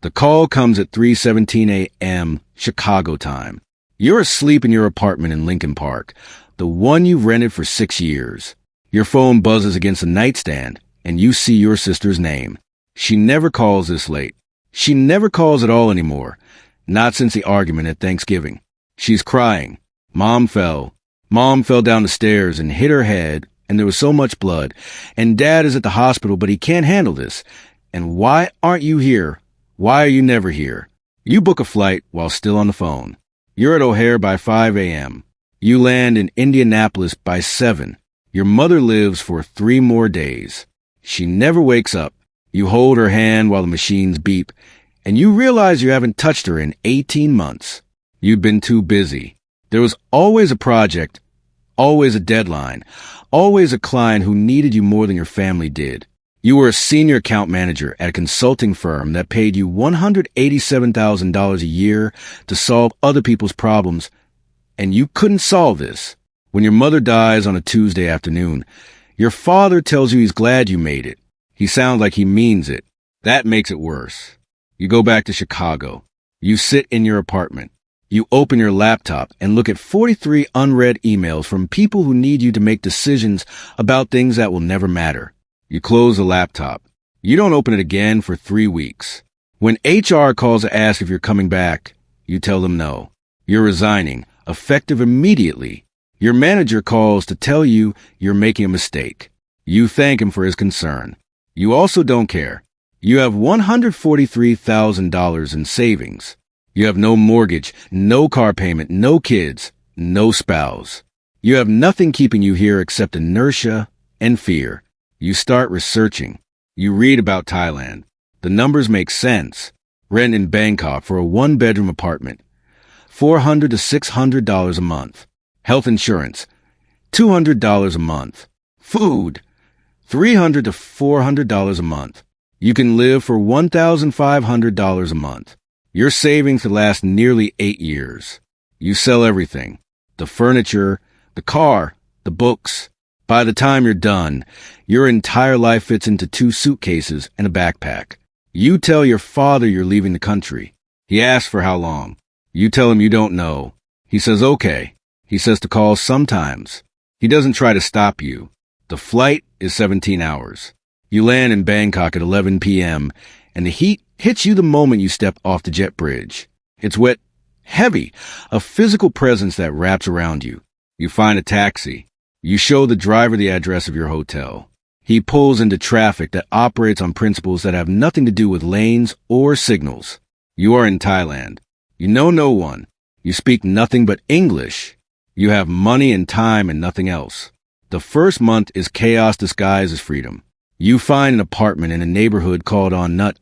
The call comes at 3:17 a.m. Chicago time. You're asleep in your apartment in Lincoln Park, the one you've rented for 6 years. Your phone buzzes against the nightstand, and you see your sister's name. She never calls this late. She never calls at all anymore. Not since the argument at Thanksgiving. She's crying. Mom fell. Mom fell down the stairs and hit her head, and there was so much blood. And Dad is at the hospital, but he can't handle this. And why aren't you here? Why are you never here? You book a flight while still on the phone. You're at O'Hare by 5 a.m. You land in Indianapolis by 7. Your mother lives for 3 more days. She never wakes up. You hold her hand while the machines beep, and you realize you haven't touched her in 18 months. You've been too busy. There was always a project, always a deadline, always a client who needed you more than your family did. You were a senior account manager at a consulting firm that paid you $187,000 a year to solve other people's problems, and you couldn't solve this. When your mother dies on a Tuesday afternoon, your father tells you he's glad you made it. He sounds like he means it. That makes it worse. You go back to Chicago. You sit in your apartment. You open your laptop and look at 43 unread emails from people who need you to make decisions about things that will never matter. You close the laptop. You don't open it again for 3 weeks. When HR calls to ask if you're coming back, you tell them no. You're resigning, effective immediately. Your manager calls to tell you you're making a mistake. You thank him for his concern. You also don't care. You have $143,000 in savings. You have no mortgage, no car payment, no kids, no spouse. You have nothing keeping you here except inertia and fear. You start researching. You read about Thailand. The numbers make sense. Rent in Bangkok for a 1-bedroom apartment, $400 to $600 a month. Health insurance, $200 a month. Food, $300 to $400 a month. You can live for $1,500 a month. Your savings could last nearly 8 years. You sell everything. The furniture, the car, the books. By the time you're done, your entire life fits into 2 suitcases and a backpack. You tell your father you're leaving the country. He asks for how long. You tell him you don't know. He says okay. He says to call sometimes. He doesn't try to stop you. The flight is 17 hours. You land in Bangkok at 11 p.m., and the heat hits you the moment you step off the jet bridge. It's wet, heavy, a physical presence that wraps around you. You find a taxi. You show the driver the address of your hotel. He pulls into traffic that operates on principles that have nothing to do with lanes or signals. You are in Thailand. You know no one. You speak nothing but English. You have money and time and nothing else. The first month is chaos disguised as freedom. You find an apartment in a neighborhood called On Nut,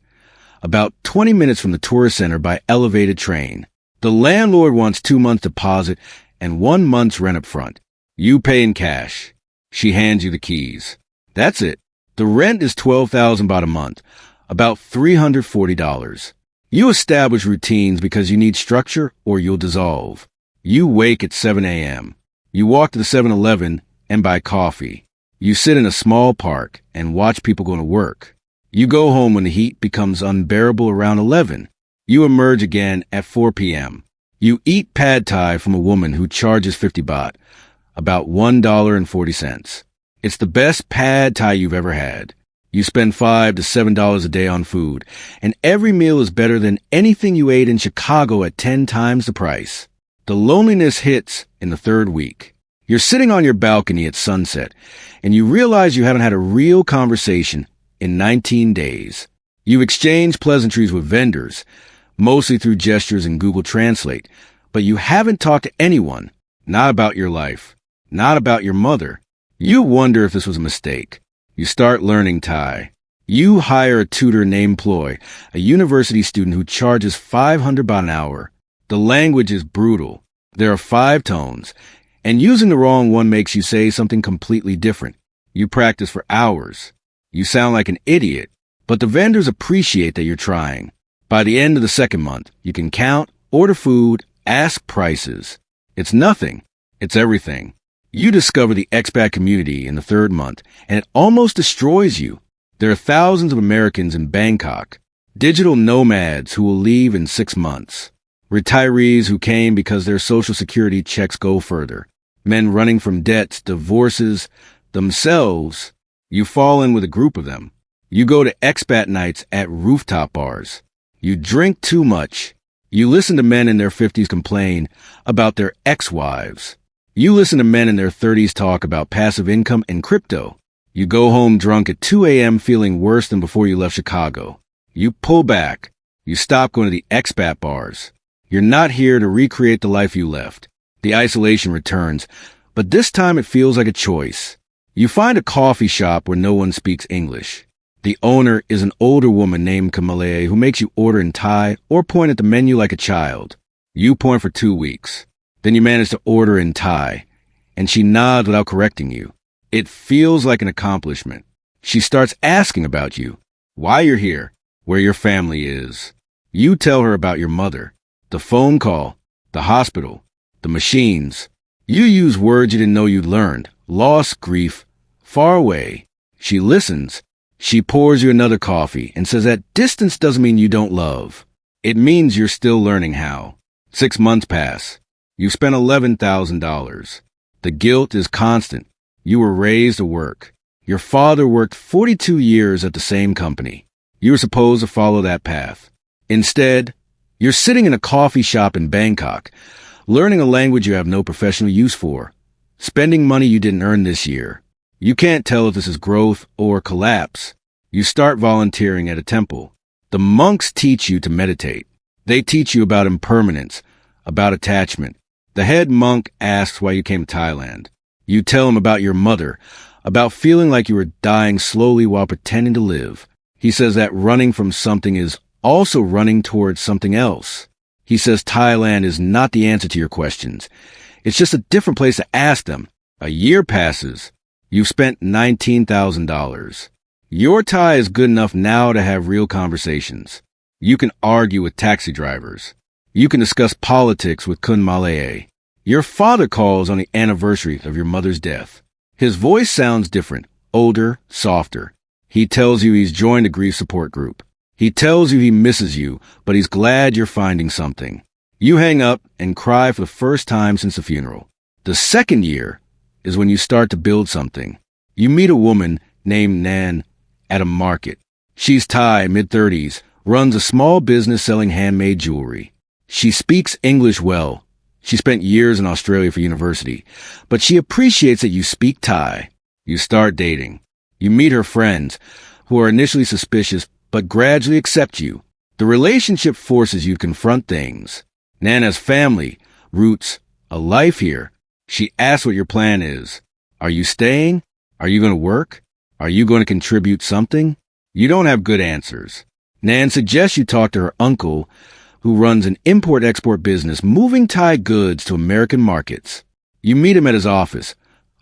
about 20 minutes from the tourist center by elevated train. The landlord wants 2 months deposit and 1 month's rent up front. You pay in cash. She hands you the keys. That's it. The rent is 12,000 baht a month, about $340. You establish routines because you need structure or you'll dissolve. You wake at 7 a.m. You walk to the 7-Eleven and buy coffee. You sit in a small park and watch people go to work. You go home when the heat becomes unbearable around 11. You emerge again at 4 p.m. You eat pad thai from a woman who charges 50 baht, about $1.40. It's the best pad thai you've ever had. You spend $5 to $7 a day on food, and every meal is better than anything you ate in Chicago at 10 times the price. The loneliness hits in the 3rd week. You're sitting on your balcony at sunset, and you realize you haven't had a real conversation in 19 days. You exchange pleasantries with vendors, mostly through gestures and Google Translate, but you haven't talked to anyone, not about your life, not about your mother. You wonder if this was a mistake. You start learning Thai. You hire a tutor named Ploy, a university student who charges 500 baht an hour. The language is brutal. There are 5 tones, and using the wrong one makes you say something completely different. You practice for hours. You sound like an idiot, but the vendors appreciate that you're trying. By the end of the 2nd month, you can count, order food, ask prices. It's nothing. It's everything. You discover the expat community in the 3rd month, and it almost destroys you. There are thousands of Americans in Bangkok. Digital nomads who will leave in 6 months. Retirees who came because their social security checks go further. Men running from debts, divorces, themselves. You fall in with a group of them. You go to expat nights at rooftop bars. You drink too much. You listen to men in their 50s complain about their ex-wives. You listen to men in their 30s talk about passive income and crypto. You go home drunk at 2 a.m. feeling worse than before you left Chicago. You pull back. You stop going to the expat bars. You're not here to recreate the life you left. The isolation returns, but this time it feels like a choice. You find a coffee shop where no one speaks English. The owner is an older woman named Malee who makes you order in Thai or point at the menu like a child. You point for 2 weeks. Then you manage to order in Thai, and she nods without correcting you. It feels like an accomplishment. She starts asking about you, why you're here, where your family is. You tell her about your mother, the phone call, the hospital, the machines. You use words you didn't know you'd learned. Loss, grief, far away. She listens. She pours you another coffee and says that distance doesn't mean you don't love. It means you're still learning how. 6 months pass. You've spent $11,000. The guilt is constant. You were raised to work. Your father worked 42 years at the same company. You were supposed to follow that path. Instead, you're sitting in a coffee shop in Bangkok, learning a language you have no professional use for, spending money you didn't earn this year. You can't tell if this is growth or collapse. You start volunteering at a temple. The monks teach you to meditate. They teach you about impermanence, about attachment. The head monk asks why you came to Thailand. You tell him about your mother, about feeling like you were dying slowly while pretending to live. He says that running from something is also running towards something else. He says Thailand is not the answer to your questions. It's just a different place to ask them. A year passes. You've spent $19,000. Your Thai is good enough now to have real conversations. You can argue with taxi drivers. You can discuss politics with Khun Malee. Your father calls on the anniversary of your mother's death. His voice sounds different, older, softer. He tells you he's joined a grief support group. He tells you he misses you, but he's glad you're finding something. You hang up and cry for the first time since the funeral. The second year is when you start to build something. You meet a woman named Nan at a market. She's Thai, mid-30s, runs a small business selling handmade jewelry. She speaks English well. She spent years in Australia for university, but she appreciates that you speak Thai. You start dating. You meet her friends, who are initially suspicious but gradually accept you. The relationship forces you to confront things. Nan has family, roots, a life here. She asks what your plan is. Are you staying? Are you going to work? Are you going to contribute something? You don't have good answers. Nan suggests you talk to her uncle, who runs an import-export business moving Thai goods to American markets. You meet him at his office,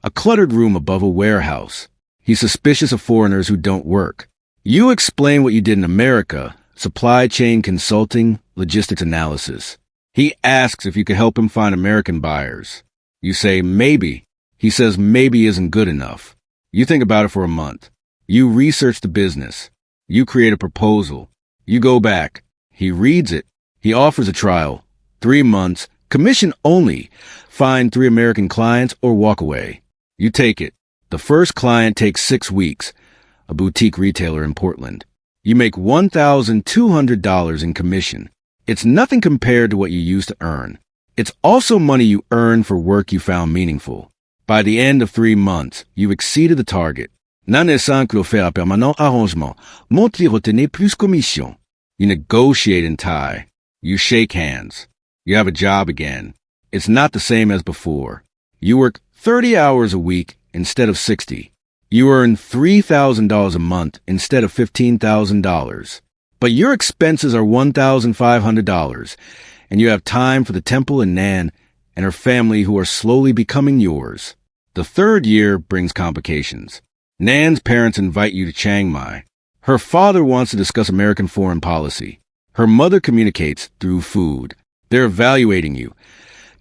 a cluttered room above a warehouse. He's suspicious of foreigners who don't work. You explain what you did in America, supply chain consulting, logistics analysis. He asks if you could help him find American buyers. You say, maybe. He says maybe isn't good enough. You think about it for a month. You research the business. You create a proposal. You go back. He reads it. He offers a trial. 3 months, commission only. Find 3 American clients or walk away. You take it. The first client takes 6 weeks, a boutique retailer in Portland. You make $1,200 in commission. It's nothing compared to what you used to earn. It's also money you earn for work you found meaningful. By the end of 3 months, you exceeded the target. Faire permanent arrangement. Monter retenir plus commission. You negotiate in Thai. You shake hands. You have a job again. It's not the same as before. You work 30 hours a week instead of 60. You earn $3,000 a month instead of $15,000. But your expenses are $1,500, and you have time for the temple and Nan and her family who are slowly becoming yours. The third year brings complications. Nan's parents invite you to Chiang Mai. Her father wants to discuss American foreign policy. Her mother communicates through food. They're evaluating you,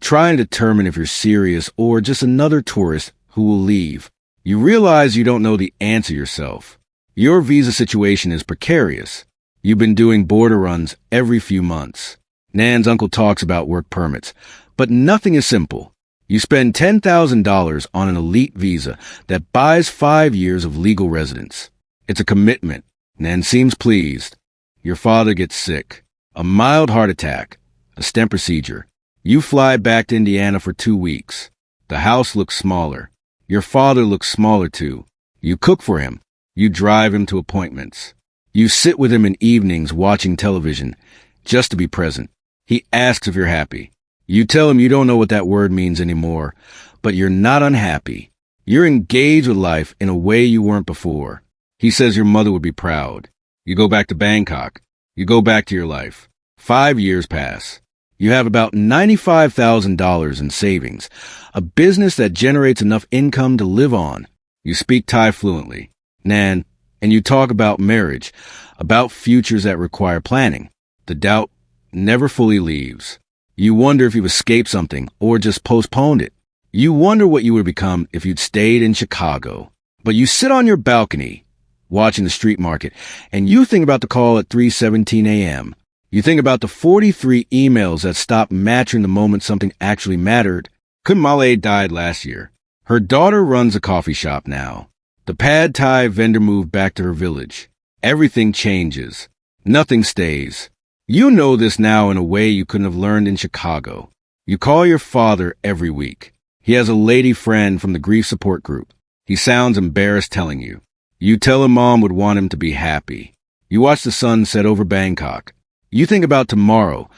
trying to determine if you're serious or just another tourist who will leave. You realize you don't know the answer yourself. Your visa situation is precarious. You've been doing border runs every few months. Nan's uncle talks about work permits, but nothing is simple. You spend $10,000 on an elite visa that buys 5 years of legal residence. It's a commitment. Nan seems pleased. Your father gets sick. A mild heart attack. A stent procedure. You fly back to Indiana for 2 weeks. The house looks smaller. Your father looks smaller too. You cook for him. You drive him to appointments. You sit with him in evenings watching television just to be present. He asks if you're happy. You tell him you don't know what that word means anymore, but you're not unhappy. You're engaged with life in a way you weren't before. He says your mother would be proud. You go back to Bangkok. You go back to your life. 5 years pass. You have about $95,000 in savings, a business that generates enough income to live on. You speak Thai fluently, Nan, and you talk about marriage, about futures that require planning. The doubt never fully leaves. You wonder if you've escaped something or just postponed it. You wonder what you would have become if you'd stayed in Chicago. But you sit on your balcony, watching the street market, and you think about the call at 3:17 a.m. You think about the 43 emails that stopped matching the moment something actually mattered. Khun Malee died last year. Her daughter runs a coffee shop now. The pad Thai vendor moved back to her village. Everything changes. Nothing stays. You know this now in a way you couldn't have learned in Chicago. You call your father every week. He has a lady friend from the grief support group. He sounds embarrassed telling you. You tell him mom would want him to be happy. You watch the sun set over Bangkok. You think about tomorrow,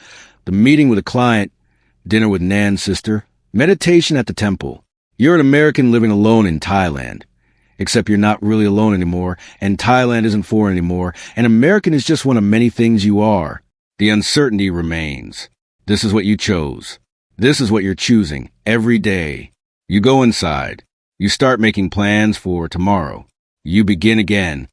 the meeting with a client, dinner with Nan's sister, meditation at the temple. You're an American living alone in Thailand. Except you're not really alone anymore, and Thailand isn't foreign anymore, and American is just one of many things you are. The uncertainty remains. This is what you chose. This is what you're choosing every day. You go inside. You start making plans for tomorrow. You begin again.